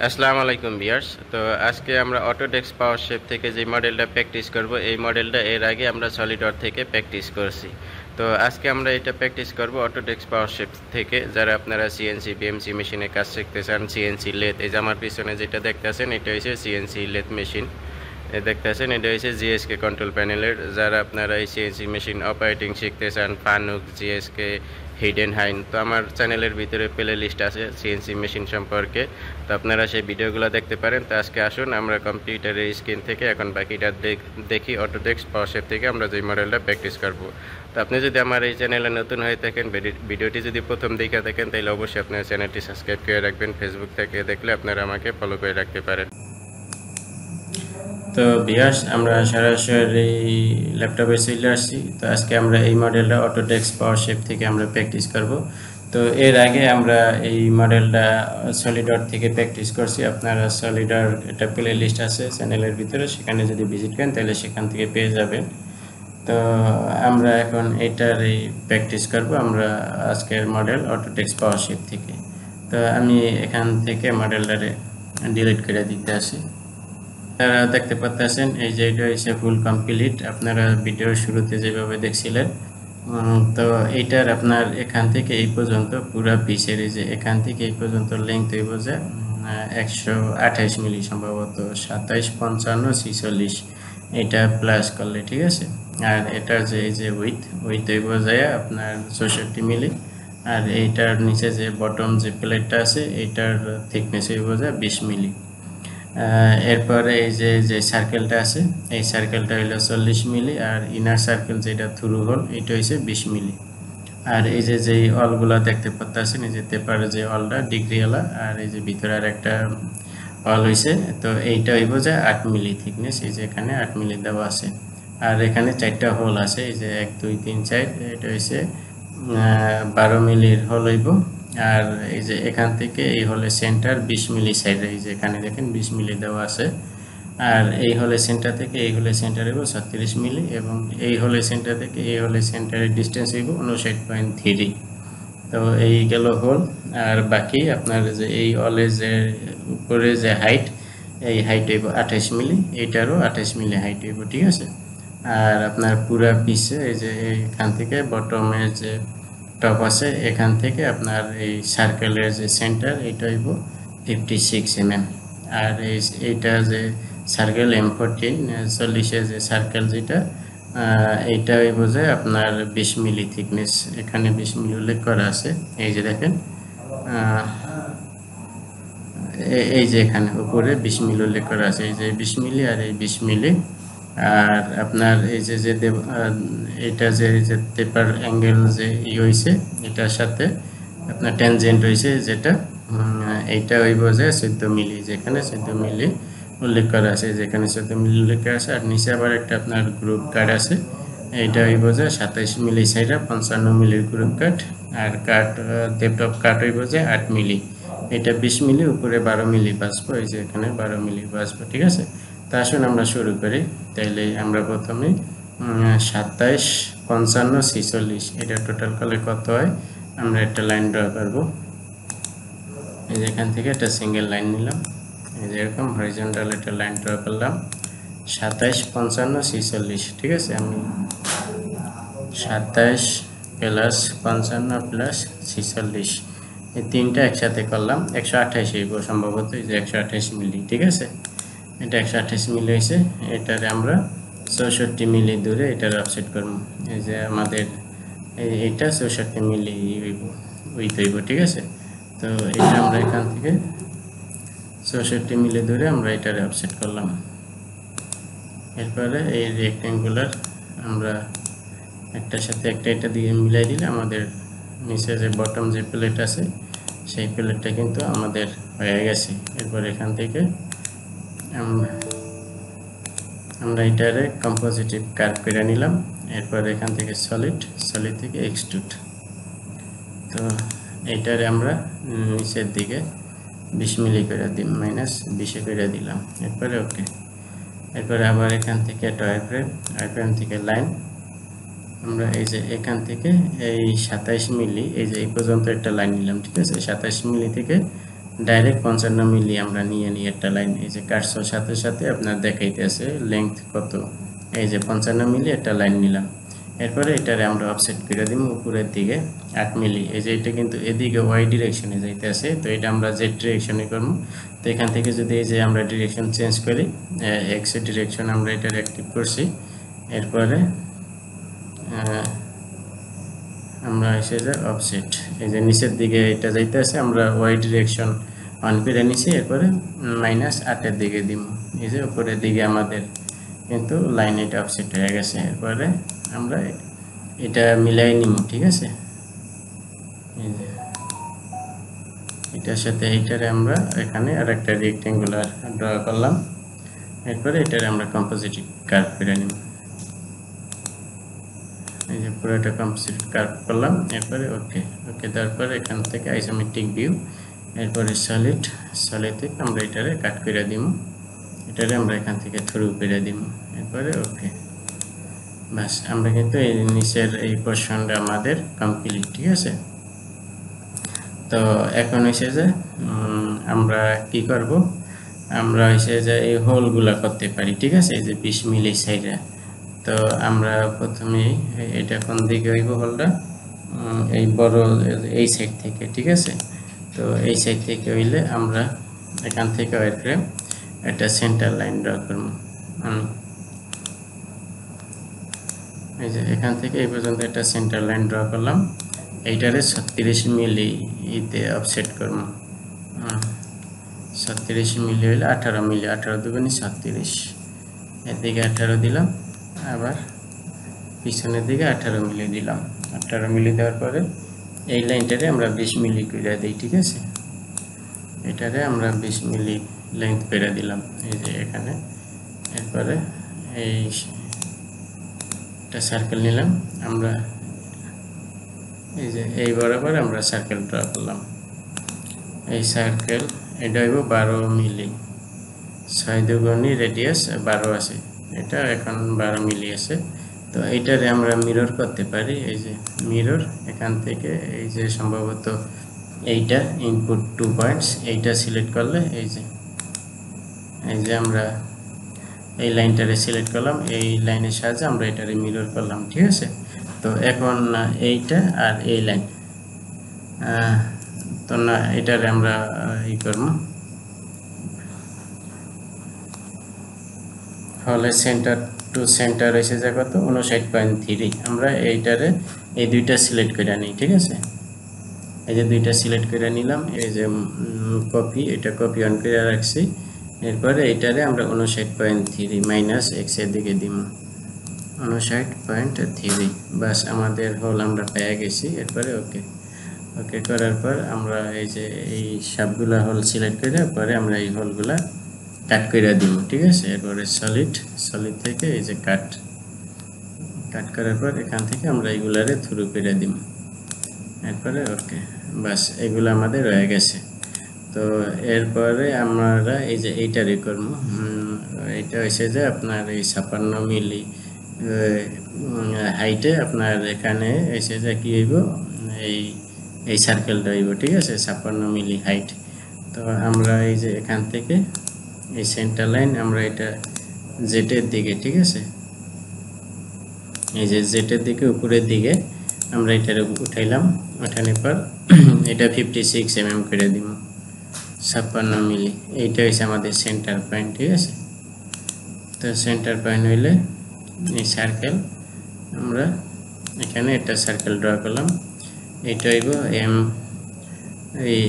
আসসালামু আলাইকুম ভিউয়ার্স। তো আজকে আমরা অটোডেস্ক পাওয়ার শেপ থেকে যে মডেলটা প্র্যাকটিস করব, এই মডেলটা এর আগে আমরা সলিডওয়ার্ক থেকে প্র্যাকটিস করছি। তো আজকে আমরা এটা প্র্যাকটিস করব অটোডেস্ক পাওয়ার শেপ থেকে। যারা আপনারা সিএনসি বিএমসি মেশিনে কাজ শিখতে চান, সিএনসি লেথ, এই যে আমার পিছনে যেটা দেখতেছেন এটা হচ্ছে সিএনসি লেথ মেশিন। দেখতেছেন এটা হচ্ছে জিএসকে কন্ট্রোল প্যানেলের। যারা আপনারা এই সিএনসি মেশিন অপারেটিং শিখতে চান, ফানুক, জিএসকে, হিডেন হাইন, তো আমার চ্যানেলের ভিতরে প্লে লিস্ট আছে সিএনসি মেশিন সম্পর্কে, তো আপনারা সেই ভিডিওগুলো দেখতে পারেন। তো আজকে আসুন আমরা কম্পিউটারের স্ক্রিন থেকে এখন বাকিটা দেখি অটোডেস্ক পাওয়ার শেপ থেকে আমরা যে মডেলটা প্র্যাকটিস করব। তো আপনি যদি আমার এই চ্যানেলে নতুন হয়ে থাকেন, ভিডিওটি যদি প্রথম দেখে থাকেন, তাহলে অবশ্যই আপনার চ্যানেলটি সাবস্ক্রাইব করে রাখবেন। ফেসবুক থেকে দেখলে আপনারা আমাকে ফলো করে রাখতে পারেন। তো ভিউয়ার্স, আমরা সরাসরি ল্যাপটপে চলে আসছি। তো আজকে আমরা এই মডেলটা অটোডেস্ক পাওয়ার শেপ থেকে আমরা প্র্যাকটিস করব। তো এর আগে আমরা এই মডেলটা সলিডওয়ার্ক থেকে প্র্যাকটিস করছি। আপনারা সলিডওয়ার্ক একটা প্লে লিস্ট আছে চ্যানেলের ভিতরে, সেখানে যদি ভিজিট করেন তাহলে সেখান থেকে পেয়ে যাবেন। তো আমরা এখন এটার এই প্র্যাকটিস করব আমরা আজকের মডেল অটোডেস্ক পাওয়ার শেপ থেকে। তো আমি এখান থেকে মডেলটারে ডিলিট করে দিতে আসি। আপনারা দেখতে পাচ্ছেন এই যে এটা হচ্ছে ফুল কমপ্লিট, আপনারা ভিডিওর শুরুতে যেভাবে দেখছিলেন। তো এইটার আপনার এখান থেকে এই পর্যন্ত পুরো পিসের এই যে এখান থেকে এই পর্যন্ত লেংথ হইব যে 128 মিলি, সম্ভবত 27, 55, 46, এটা প্লাস করলে ঠিক আছে। আর এটার যে এই যে উইথ হইব যায় আপনার 64 মিলি। আর এইটার নিচে যে বটম যে প্লেটটা আছে এইটার থিকনেস হইব যায় 20 মিলি। এরপরে এই যে সার্কেলটা আছে, এই সার্কেলটা হলো 40 মিলি। আর ইনার সার্কেল যেটা থ্রু হোল এটা হচ্ছে 20 মিলি। আর এই যে অলগুলা দেখতে পাচ্ছেন, এই যে পেপারে যে অলটা ডিগ্রিওয়ালা, আর এই যে ভিতরে আর একটা অল হয়েছে। তো এইটা হইব যে 8 মিলি থিকনেস, এই যে এখানে 8 মিলি দেওয়া আছে। আর এখানে 4টা হোল আছে, এই যে 1 2 3 4, এটা হচ্ছে 12 মিলির হোল হইব। আর এই যে এখান থেকে এই হলে সেন্টার 20 মিলি সাইডে, এই যে এখানে দেখেন 20 মিলি দেওয়া আছে। আর এই হলে সেন্টার থেকে এই হলে সেন্টার হইব 36 মিলি, এবং এই হলে সেন্টার থেকে এই হলে সেন্টারের ডিস্টেন্স হইব 59.3। তো এই গেল হোল। আর বাকি আপনার যে এই অলে যে উপরে যে হাইট, এই হাইট হইব 28 মিলি, এইটারও 28 মিলি হাইট হইব, ঠিক আছে। আর আপনার পুরা পিসে এই যে এখান থেকে বটমের যে টপ আছে, এখান থেকে আপনার এই সার্কেলের যে সেন্টার এটা হইব 56 mm। আর এইটা যে সার্কেল M14 40-এর যে সার্কেল যেটা, এইটা হইব যে আপনার 20 মিলি থিকনেস, এখানে 20 মিলি উল্লেখ করা আছে। এই যে দেখেন, এই যে এখানে উপরে 20 মিলি উল্লেখ করা আছে, এই যে 20 মিলি আর এই 20 মিলি। আর আপনার এই যে এটা যে টেপার অ্যাঙ্গেল যে হয়েছে, এটার সাথে আপনার ট্যানজেন্ট হয়েছে যেটা, এইটা হইব যে 14 মিলি, যেখানে 14 মিলি উল্লেখ করা আছে, যেখানে 14 মিলি উল্লেখ করা আছে। আর নিচে আবার একটা আপনার গ্রুপ কাট আছে, এইটা হইব যে 27 মিলি সাইডে 55 মিলির group cut. R cut depth of কাট হইব যে 8 মিলি, এটা 20 মিলি, উপরে 12 মিলি বাঁচবো, এই যে এখানে 12 মিলি বাঁচবো, ঠিক আছে। তা আসুন আমরা শুরু করি। তাইলে আমরা প্রথমে 27, 55, 46 এটা টোটাল করলে কত হয়, আমরা একটা লাইন ড্র করব। এই যে এখান থেকে একটা সিঙ্গেল লাইন নিলাম, এই যে এরকম হরিজন্টাল একটা লাইন ড্র করলাম। 27, 55, 46, ঠিক আছে। আমি 27 প্লাস 55 প্লাস 46 এই তিনটা একসাথে করলাম, 128 হইব সম্ভবত, এই যে 128 মিলি, ঠিক আছে। এটা 128 মিলি হয়েছে। এটারে আমরা 64 মিলি দূরে এটার অফসেট করব। এই যে আমাদের এইটা 64 মিলি উইথ হইব, ঠিক আছে। তো এটা আমরা এখান থেকে 64 মিলি দূরে আমরা এটারে অফসেট করলাম। এরপরে এই রেক্টেঙ্গুলার আমরা একটার সাথে একটা এটা দিয়ে মিলাই দিলে আমাদের নিচে যে বটম যে প্লেট আছে সেই প্লেটটা কিন্তু আমাদের হয়ে গেছে। এরপর এখান থেকে আমরা এটারে কম্পোজিটিভ কার্ভ করে নিলাম। এরপর এখান থেকে সলিড থেকে এক্সট্রুড। তো এইটারে আমরা নিচের দিকে 20 মিলি করে দিই, -20 করে দিলাম। এরপরে ওকে। এরপরে আবার এখান থেকে ওয়্যারফ্রেম থেকে লাইন, আমরা এই যে এখান থেকে এই 27 মিলি, এই যে এই পর্যন্ত একটা লাইন নিলাম, ঠিক আছে। 27 মিলি থেকে ডাইরেক্ট 55 মিলি আমরা নিয়ে নিই একটা লাইন। এই যে কাটছোর সাথে সাথে আপনার দেখাইতেছে লেংথ কত। এই যে 55 মিলি একটা লাইন নিলাম। এরপরে এটারে আমরা অফসেট করে দিব উপরের দিকে 8 মিলি। এই যে এটা কিন্তু এদিকে ওয়াই ডিরেকশনে যাইতেছে, তো এটা আমরা জেড ডিরেকশনে করব। তো এখান থেকে যদি এই যে আমরা ডিরেকশন চেঞ্জ করি, এক্স এর ডিরেকশন আমরা এটা অ্যাক্টিভ করছি। এরপরে আমরা এসে যে অফসেট, এই যে নিচের দিকে এটা যাইতেছে, আমরা ওয়াই ডিরেকশন অন করে নিছি। এরপরে -8 এর দিকে দিব। এই যে উপরের দিকে আমাদের কিন্তু লাইন এটা অফসেট হয়ে গেছে। এরপরে আমরা এটা মিলাই নিব, ঠিক আছে। এই যে এটার সাথে এইটারে আমরা এখানে আরেকটা রেক্টেঙ্গুলার ড্র করলাম। এরপরে এটারে আমরা কম্পোজিট কার্ভ করে নিব। এই যে পুরোটা কম্পোজিট কার্ভ করলাম। এরপরে ওকে দেওয়ার পরে এখান থেকে আইসোমেট্রিক ভিউ, এরপরে সলিড থেকে আমরা এটারে কাট করে দিব। এটারে আমরা এখান থেকে থ্রু করে দিব। এরপরে ওকে, বাস আমরা কিন্তু এই নিচের এই পোর্শনটা আমাদের কমপ্লিট, ঠিক আছে। তো এখন হয়েছে যে আমরা কি করব, আমরা হয়েছে যে এই হোলগুলা করতে পারি, ঠিক আছে। এই যে 20 মিলি সাইডে, তো আমরা প্রথমে এটা কোন দিকে হইব হোলটা, এই বড় এই সাইড থেকে, ঠিক আছে। তো এই সাইড থেকে হইলে আমরা এখান থেকে একটা সেন্টার লাইন ড্র করব। আমি এই যে এখান থেকে এই পর্যন্ত একটা সেন্টার লাইন ড্র করলাম। এইটারে 36 মিলি ইতে অফসেট করব। 36 মিলি হইলে 18 মিলি, 18 দুগুণে 36, এদিকে 18 দিলাম, আবার পিছনের দিকে 18 মিলি দিলাম। 18 মিলি দেওয়ার পরে এই লাইনটারে আমরা 20 মিলি করে দিই, ঠিক আছে। এটারে আমরা 20 মিলি লেন্থ করে দিলাম, এই যে এখানে। এরপরে এইটা সার্কেল নিলাম আমরা, এই যে এই বরাবর আমরা সার্কেল ড্র করলাম। এই সার্কেল এটা হইব 12 মিলি, 6 দুগুণী রেডিয়াস 12 আছে, এটা এখন 12 মিলি আছে। তো এইটারে আমরা মিরর করতে পারি। এই যে মিরর, এখান থেকে এই যে সম্ভবত এইটা ইনপুট 2 পয়েন্টস, এইটা সিলেক্ট করলে এই যে আমরা এই লাইনটারে সিলেক্ট করলাম, এই লাইনের সাহায্যে আমরা এটারে মিরর করলাম, ঠিক আছে। তো এখন এইটা আর এই লাইন, তো না এটারে আমরা ই করব, হলে সেন্টার টু সেন্টার এসে যায় কত 59.3। আমরা এইটারে এই দুইটা সিলেক্ট করে নিই, ঠিক আছে। এই যে দুইটা সিলেক্ট করে নিলাম, এই যে কপি, এটা কপি অন করে রাখছি। এরপরে এইটারে আমরা 59.3 মাইনাস এক্স এর দিকে দিব, 59.3। বাস আমাদের হোল আমরা পেয়ে গেছি। এরপরে ওকে করার পর আমরা এই যে এই সবগুলা হোল সিলেক্ট করে পরে আমরা এই হোলগুলা কাট করে দিব, ঠিক আছে। এরপরে সলিড থেকে এই যে কাট করার পর এখান থেকে আমরা এইগুলারে থ্রু করে দিব। এরপরে ওকে, বাস এগুলো আমাদের হয়ে গেছে। তো এরপরে আমরা এই যে এইটারই করব। এইটা হয়েছে যে আপনার এই 56 মিলি হাইটে আপনার এখানে এসে যে কি হইব, এই সার্কেলটা হইব, ঠিক আছে, 56 মিলি হাইট। তো আমরা এই যে এখান থেকে এই সেন্টার লাইন আমরা এটা জেটের দিকে, ঠিক আছে, এই যে জেটের দিকে উপরের দিকে আমরা এটার উঠাইলাম। ওঠানোর পর এটা 56 mm করে দিব, 56 মিলি। এইটা হচ্ছে আমাদের সেন্টার পয়েন্ট, ঠিক আছে। তো সেন্টার পয়েন্ট হইলে এই সার্কেল আমরা এখানে একটা সার্কেল ড্র করলাম। এটা হইব এই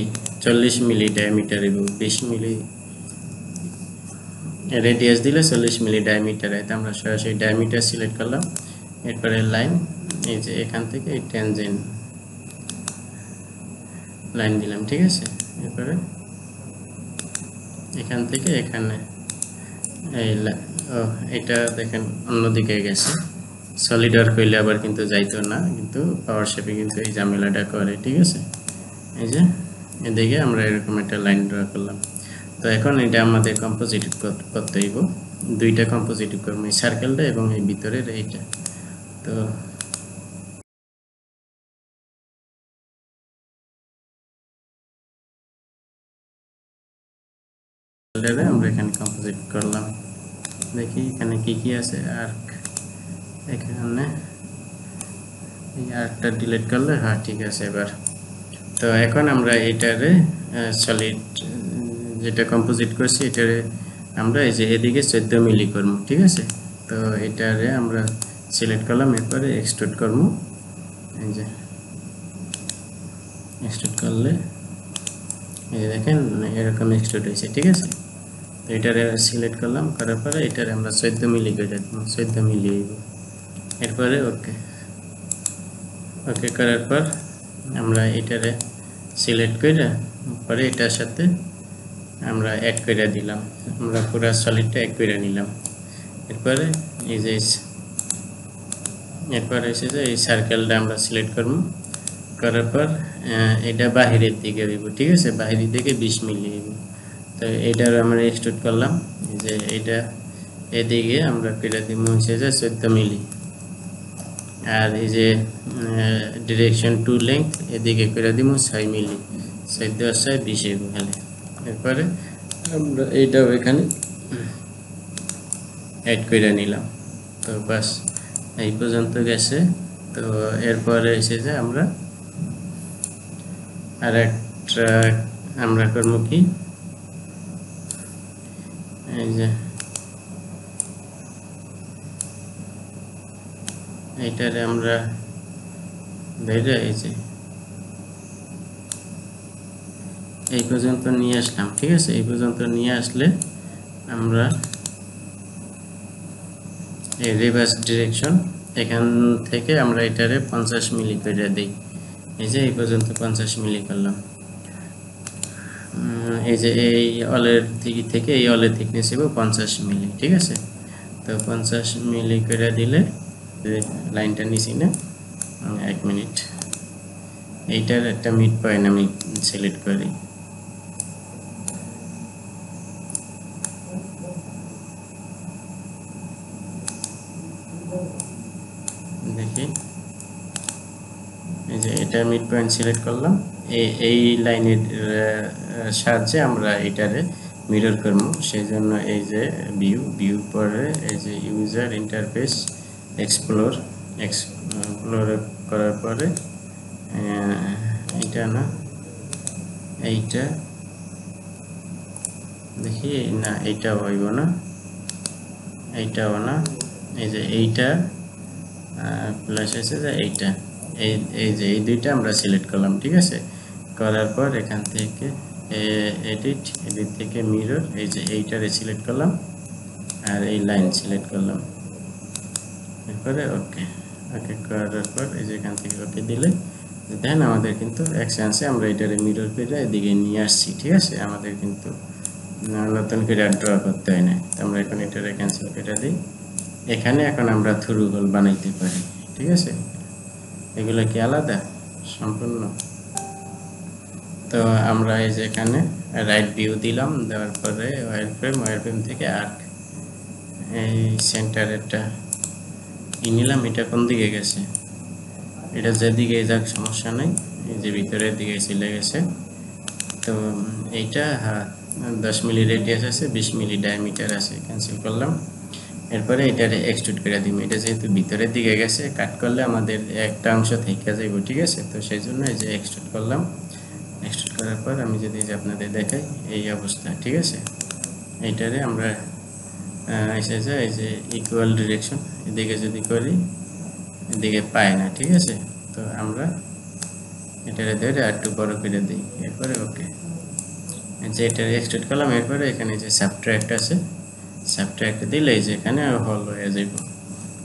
40 মিলি ডায়ামিটার হইব, 20 মিলি রেডিয়াস দিলে 40 মিলি ডায়ামিটার হয়। তো আমরা সরাসরি ডায়ামিটার সিলেক্ট করলাম। এরপরে লাইন, এই যে এখান থেকে এই ট্যানজেন্ট লাইন দিলাম, ঠিক আছে। এরপরে এখান থেকে এখানে এটা দেখেন অন্যদিকে গেছে। সলিড ওয়ার্ক হইলে আবার কিন্তু যাইতো না, কিন্তু পাওয়ার শেপে কিন্তু এই ঝামেলাটা করে, ঠিক আছে। এই যে এদিকে আমরা এরকম একটা লাইন ড্র করলাম। তো এখন এটা আমাদের কম্পোজিট করতে হইব, দুইটা কম্পোজিট করবো, এই সার্কেলটা এবং এই ভিতরের এইটা। তো সার্কেলটারে আমরা এখানে কম্পোজিট করলাম। দেখি এখানে কি আছে, আর্ক, এখানে এই আর্কটা ডিলিট করলে হ্যাঁ ঠিক আছে এবার। তো এখন আমরা এটারে সলিড যেটা কম্পোজিট করছি এটারে আমরা এই যে এদিকে 14 মিলি করব, ঠিক আছে। তো এটারে আমরা সিলেক্ট করলাম, এরপরে এক্সট্রুড করব। এই যে এক্সট্রুড করলে এই দেখেন এরকম এক্সট্রুড হয়েছে, ঠিক আছে। তো এটারে সিলেক্ট করলাম, করার পরে এটারে আমরা 14 মিলি করে দেব, 14 মিলি। এরপরে ওকে ওকে করার পর আমরা এটারে সিলেক্ট করে পরে এটার সাথে আমরা অ্যাড করে দিলাম, আমরা পুরো সলিডটা অ্যাড করে নিলাম। এরপরে এই যে এরপরে এসে যে এই সার্কেলটা আমরা সিলেক্ট করব, করার পর এটা বাহিরের দিকে দিব, ঠিক আছে, বাহিরের দিকে 20 মিলি দিব। তো এইটার আমরা এক্সট্রুড করলাম, এই যে এটা এদিকে আমরা করে দিব হচ্ছে যে 14 মিলি। আর এই যে ডিরেকশন টু লেংথ এদিকে করে দিব 6 মিলি, 14 আর 6 20 হলে। এরপরে আমরা এইটাও এখানে অ্যাড করে নিলাম। তো বাস এই পর্যন্ত গেছে। তো এরপরে এসে যে আমরা আর একটা আমরা করবো কি, এই যে এইটারে আমরা ধরে এই যে এই পর্যন্ত নিয়ে আসলাম, ঠিক আছে। এই পর্যন্ত নিয়ে আসলে আমরা এই রিভার্স ডিরেকশন এখান থেকে আমরা এটারে 50 মিলি করে দিই। এই যে এই পর্যন্ত 50 মিলি করলাম। এই যে এই অলের দিক থেকে এই অলের থিকনেস হবে 50 মিলি, ঠিক আছে। তো 50 মিলি করে দিলে লাইনটা নিছি না, 1 মিনিট। এইটার একটা মিড পয়েন্ট আমি সিলেক্ট করি, দেখি এই যে এটা মিড পয়েন্ট সিলেক্ট করলাম। এই লাইনের সাহায্যে আমরা এটারে মিরর করব, সেই জন্য এই যে ভিউ পরে এই যে ইউজার ইন্টারফেস এক্সপ্লোর করার পরে এইটা না, এইটা দেখি না, এইটাও হইব না, এইটাও না, এই যে এইটা প্লাস আছে যে এইটা, এই যে এই দুইটা আমরা সিলেক্ট করলাম, ঠিক আছে। করার পর এখান থেকে এডিট থেকে মিরর, এই যে এইটারে সিলেক্ট করলাম আর এই লাইন সিলেক্ট করলাম। এরপরে ওকে করার পর এই যে এখান থেকে ওকে দিলে দেখেন আমাদের কিন্তু এক চান্সে আমরা এটারে মিরর করে এদিকে নিয়ে আসছি, ঠিক আছে। আমাদের কিন্তু নতুন করে ড্র করতে হয় না। আমরা এখন এটারে ক্যান্সেল করে দিই। এখানে এখন আমরা থ্রু হোল বানাইতে পারি, ঠিক আছে। এগুলো কি আলাদা সম্পূর্ণ? তো আমরা এই যে এখানে রাইট ভিউ দিলাম, দেওয়ার পরে ওয়্যারফ্রেম থেকে আর্ক এই সেন্টারেরটা নিলাম। এটা কোন দিকে গেছে, এটা যেদিকে যাক সমস্যা নেই, এই যে ভিতরের দিকে চলে গেছে। তো এইটা 10 মিলি রেডিয়াস আছে, 20 মিলি ডায়ামিটার আছে, ক্যান্সেল করলাম। এরপরে এটারে এক্সট্রুড করে দিব। এটা যেহেতু ভিতরের দিকে গেছে, কাট করলে আমাদের একটা অংশ থেকে যাইব, ঠিক আছে। তো সেই জন্য এই যে এক্সট্রুড করলাম। এক্সট্রুড করার পর আমি যদি আপনাদের দেখাই এই অবস্থা, ঠিক আছে। এইটারে আমরা এসে যায় এই যে ইকুয়াল ডিরেকশন এদিকে যদি করি এদিকে পায় না, ঠিক আছে। তো আমরা এটারে ধরে আর একটু বড় করে দিই। এরপরে ওকে, যে এটা এক্সট্রুড করলাম। এরপরে এখানে যে সাবট্রাক্ট আছে, সাবট্রাক্ট দিলে যে এখানে হল হয়ে যাইব।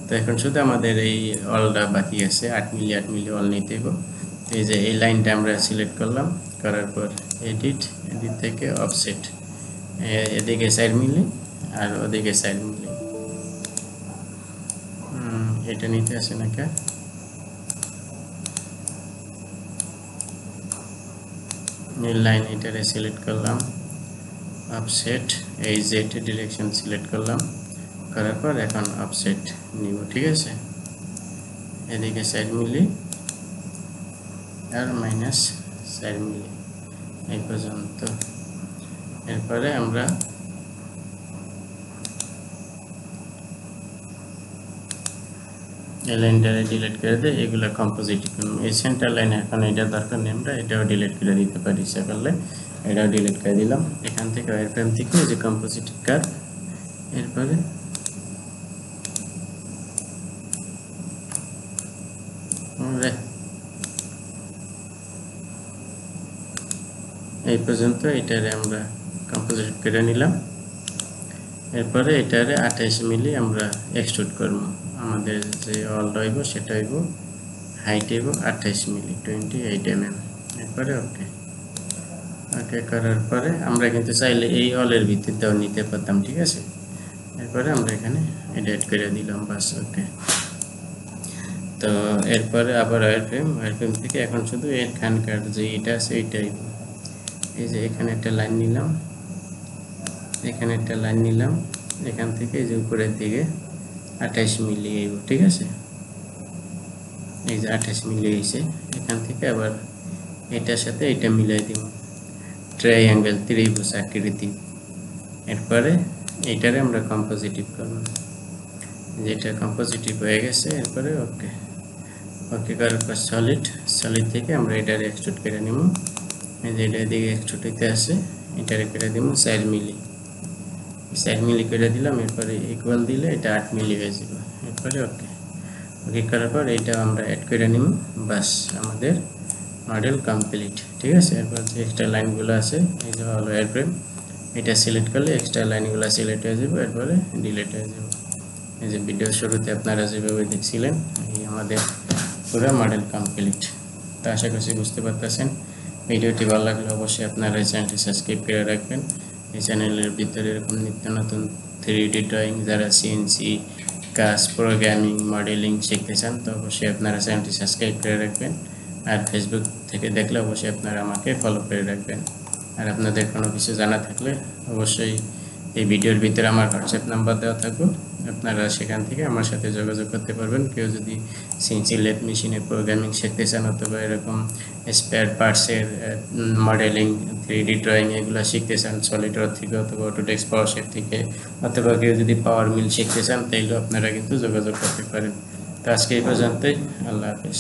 তো এখন শুধু আমাদের এই অলটা বাকি আছে, 8 মিলি অল নিতে হবে। এই যে এই লাইনটা আমরা সিলেক্ট করলাম, করার পর এডিট থেকে অফসেট, এদিকে 4 মিলি আর ওদিকে 4 মিলি। এটা নিতে আসে না কে, এই লাইন এটারে সিলেক্ট করলাম, অফসেট এই জেড ডিরেকশন সিলেক্ট করলাম, করার পর এখন অফসেট নিব, ঠিক আছে। এদিকে 4 মিলি আর -4 মিলি এই পর্যন্ত। এরপরে আমরা এই লাইনটা ডিলিট করে দিয়ে এগুলো কম্পোজিট করুন। এই সেন্টার লাইনে এখন এটা দরকার নেই, আমরা এটাও ডিলিট করে দিতে পারি ইচ্ছা করলে। এটাও ডিলিট করে দিলাম। এখান থেকে ওয়্যারফ্রেম থেকে যে কম্পোজিট কার্ভ, এরপরে এই পর্যন্ত এটারে আমরা কম্পোজিট করে নিলাম। এরপরে এটারে 28 মিলি আমরা এক্সট্রুড করব। আমাদের যে অল হইব সেটা হইব হাইট হইব 28 মিলি 28 mm। এরপরে ওকে ওকে করার পরে আমরা কিন্তু চাইলে এই অলের ভিত্তিতেও নিতে পারতাম, ঠিক আছে। এরপরে আমরা এখানে এডিট করে দিলাম, বাস ওকে। তো এরপরে আবার ওয়্যারফ্রেম থেকে এখন শুধু এখানকার যে এটা আছে এইটাই, এই যে এখানে একটা লাইন নিলাম, এখানে একটা লাইন নিলাম, এখান থেকে এই যে উপরের দিকে 28 মিলি এইব, ঠিক আছে। এই যে 28 মিলি হয়েছে, এখান থেকে আবার এটার সাথে এটা মিলাই দিব, ট্রায়াঙ্গেল ত্রিভুজ আকৃতি। এরপরে এইটারে আমরা কম্পোজিটিভ করব, যেটা কম্পোজিটিভ হয়ে গেছে। এরপরে ওকে ওকে করার পর সলিড থেকে আমরা এটারে এক্সট্রুড করে নিব। এই যে এটা দিকে এক্সট্রুড হইতে আছে, এটারে করে দিব 4 মিলি, 4 মিলি করে দিলাম। এরপরে ইকুয়াল দিলে এটা 8 মিলি হয়ে যাবে। এরপরে ওকে ওকে করার পর এটা আমরা অ্যাড করে নিব, বাস আমাদের মডেল কমপ্লিট, ঠিক আছে। এরপর যে এক্সট্রা লাইনগুলো আছে, এই যে হলো ওয়্যারফ্রেম, এটা সিলেক্ট করলে এক্সট্রা লাইনগুলো সিলেক্ট হয়ে যাবে, এরপরে ডিলিট হয়ে যাবে। এই যে ভিডিও শুরুতে আপনারা যেভাবে দেখছিলেন, এই আমাদের পুরো মডেল কমপ্লিট। তো আশা করছি বুঝতে পারতেছেন। ভিডিওটি ভালো লাগলে অবশ্যই আপনারা এই চ্যানেলটি সাবস্ক্রাইব করে রাখবেন। এই চ্যানেলের ভিতরে এরকম নিত্য নতুন 3D ড্রয়িং, যারা সিএনসি কাজ, প্রোগ্রামিং, মডেলিং শিখতে চান, তো অবশ্যই আপনারা চ্যানেলটি সাবস্ক্রাইব করে রাখবেন। আর ফেসবুক থেকে দেখলে অবশ্যই আপনারা আমাকে ফলো করে রাখবেন। আর আপনাদের কোনো কিছু জানা থাকলে অবশ্যই এই ভিডিওর ভিতরে আমার হোয়াটসঅ্যাপ নাম্বার দেওয়া থাকবে, আপনারা সেখান থেকে আমার সাথে যোগাযোগ করতে পারবেন। কেউ যদি সিএনসি ল্যাব মেশিনের প্রোগ্রামিং শিখতে চান, অথবা এরকম স্পেয়ার পার্টসের মডেলিং, 3D ড্রয়িং এগুলো শিখতে চান সলিডওয়ার্ক থেকে অথবা অটোডেস্ক পাওয়ারশেপ থেকে, অথবা কেউ যদি পাওয়ার মিল শিখতে চান, তাইলেও আপনারা কিন্তু যোগাযোগ করতে পারেন। তো আজকে এই পর্যন্তই, আল্লাহ হাফেজ।